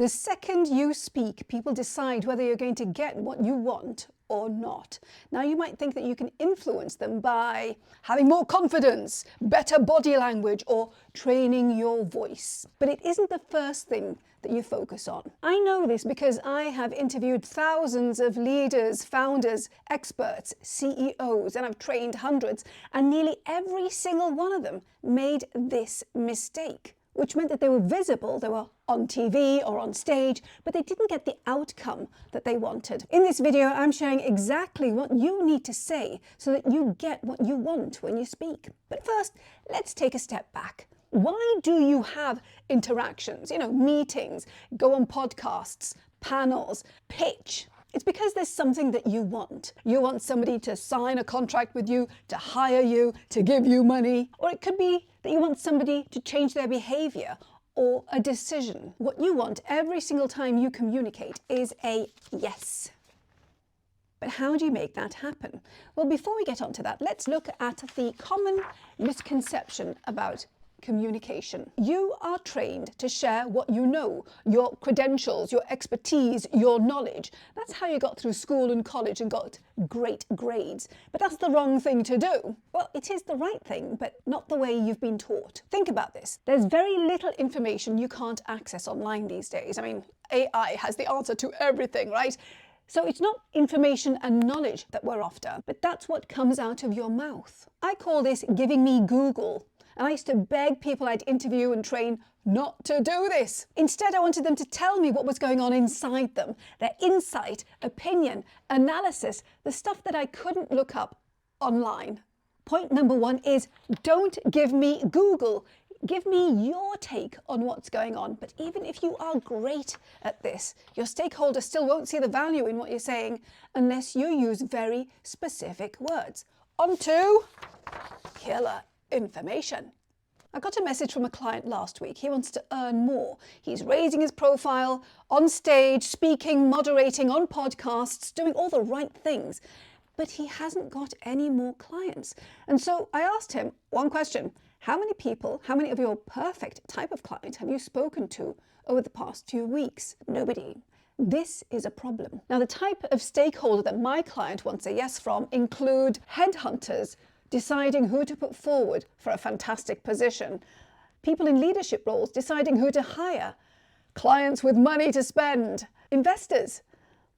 The second you speak, people decide whether you're going to get what you want or not. Now, you might think that you can influence them by having more confidence, better body language, or training your voice. But it isn't the first thing that you focus on. I know this because I have interviewed thousands of leaders, founders, experts, CEOs, and I've trained hundreds, and nearly every single one of them made this mistake, which meant that they were visible, they were on TV or on stage, but they didn't get the outcome that they wanted. In this video, I'm sharing exactly what you need to say so that you get what you want when you speak. But first, let's take a step back. Why do you have interactions, meetings, go on podcasts, panels, pitch? It's because there's something that you want. You want somebody to sign a contract with you, to hire you, to give you money. Or it could be that you want somebody to change their behavior or a decision. What you want every single time you communicate is a yes. But how do you make that happen? Well, before we get onto that, let's look at the common misconception about communication. You are trained to share what you know, your credentials, your expertise, your knowledge. That's how you got through school and college and got great grades. But that's the wrong thing to do. Well, it is the right thing, but not the way you've been taught. Think about this. There's very little information you can't access online these days. I mean, AI has the answer to everything, right? So it's not information and knowledge that we're after, but that's what comes out of your mouth. I call this giving me Google. And I used to beg people I'd interview and train not to do this. Instead, I wanted them to tell me what was going on inside them, their insight, opinion, analysis, the stuff that I couldn't look up online. Point number one is don't give me Google. Give me your take on what's going on. But even if you are great at this, your stakeholders still won't see the value in what you're saying unless you use very specific words. On to killer information. I got a message from a client last week. He wants to earn more. He's raising his profile on stage, speaking, moderating on podcasts, doing all the right things, but he hasn't got any more clients. And so I asked him one question. How many people, how many of your perfect type of client have you spoken to over the past few weeks? Nobody. This is a problem. Now, the type of stakeholder that my client wants a yes from include headhunters, deciding who to put forward for a fantastic position, people in leadership roles deciding who to hire, clients with money to spend, investors,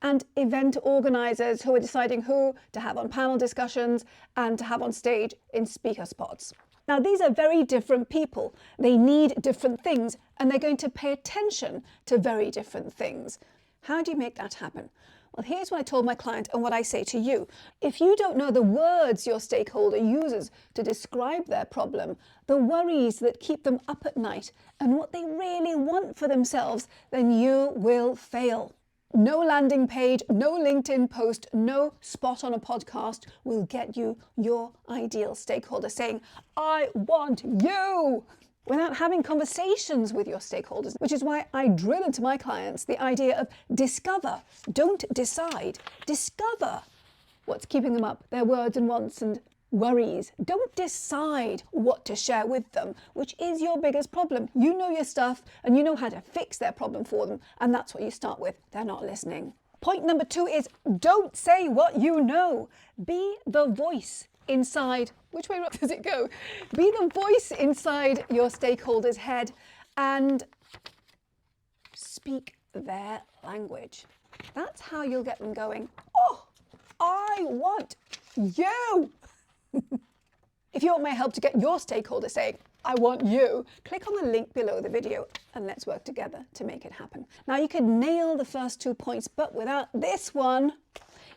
and event organizers who are deciding who to have on panel discussions and to have on stage in speaker spots. Now, these are very different people. They need different things, and they're going to pay attention to very different things. How do you make that happen? Well, here's what I told my client and what I say to you. If you don't know the words your stakeholder uses to describe their problem, the worries that keep them up at night, and what they really want for themselves, then you will fail. No landing page, no LinkedIn post, no spot on a podcast will get you your ideal stakeholder saying, "I want you," without having conversations with your stakeholders, which is why I drill into my clients the idea of discover, don't decide. Discover what's keeping them up, their words and wants and worries. Don't decide what to share with them, which is your biggest problem. You know your stuff and you know how to fix their problem for them, and that's what you start with. They're not listening. Point number two is don't say what you know. Be the voice inside. Which way up does it go? Be the voice inside your stakeholder's head and speak their language. That's how you'll get them going, "Oh, I want you." If you want my help to get your stakeholder saying, "I want you," click on the link below the video and let's work together to make it happen. Now, you could nail the first 2 points, but without this one,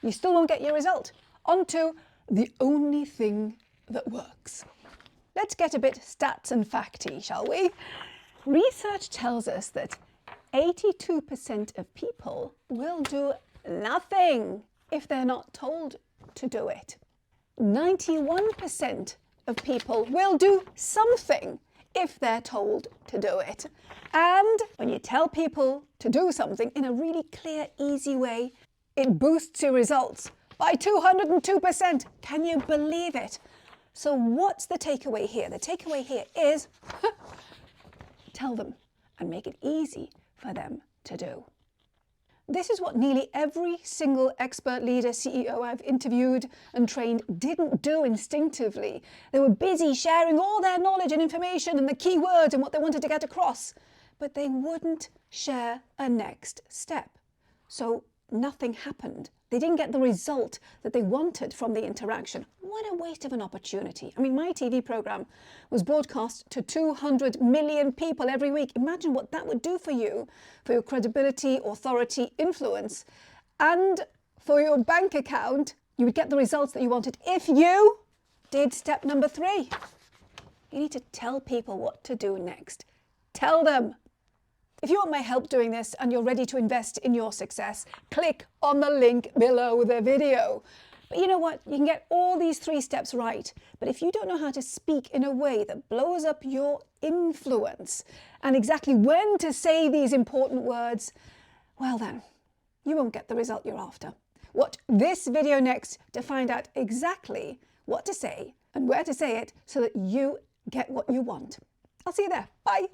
you still won't get your result. On to the only thing that works. Let's get a bit stats and facty, shall we? Research tells us that 82% of people will do nothing if they're not told to do it. 91% of people will do something if they're told to do it. And when you tell people to do something in a really clear, easy way, it boosts your results by 202%. Can you believe it? So what's the takeaway here? The takeaway here is tell them and make it easy for them to do. This is what nearly every single expert leader, CEO I've interviewed and trained didn't do instinctively. They were busy sharing all their knowledge and information and the key words and what they wanted to get across, but they wouldn't share a next step. So nothing happened. They didn't get the result that they wanted from the interaction. What a waste of an opportunity. I mean, my TV program was broadcast to 200 million people every week. Imagine what that would do for you, for your credibility, authority, influence, and for your bank account. You would get the results that you wanted if you did step number 3. You need to tell people what to do next. Tell them. If you want my help doing this and you're ready to invest in your success, click on the link below the video. But you know what? You can get all these 3 steps right. But if you don't know how to speak in a way that blows up your influence and exactly when to say these important words, well then, you won't get the result you're after. Watch this video next to find out exactly what to say and where to say it so that you get what you want. I'll see you there. Bye.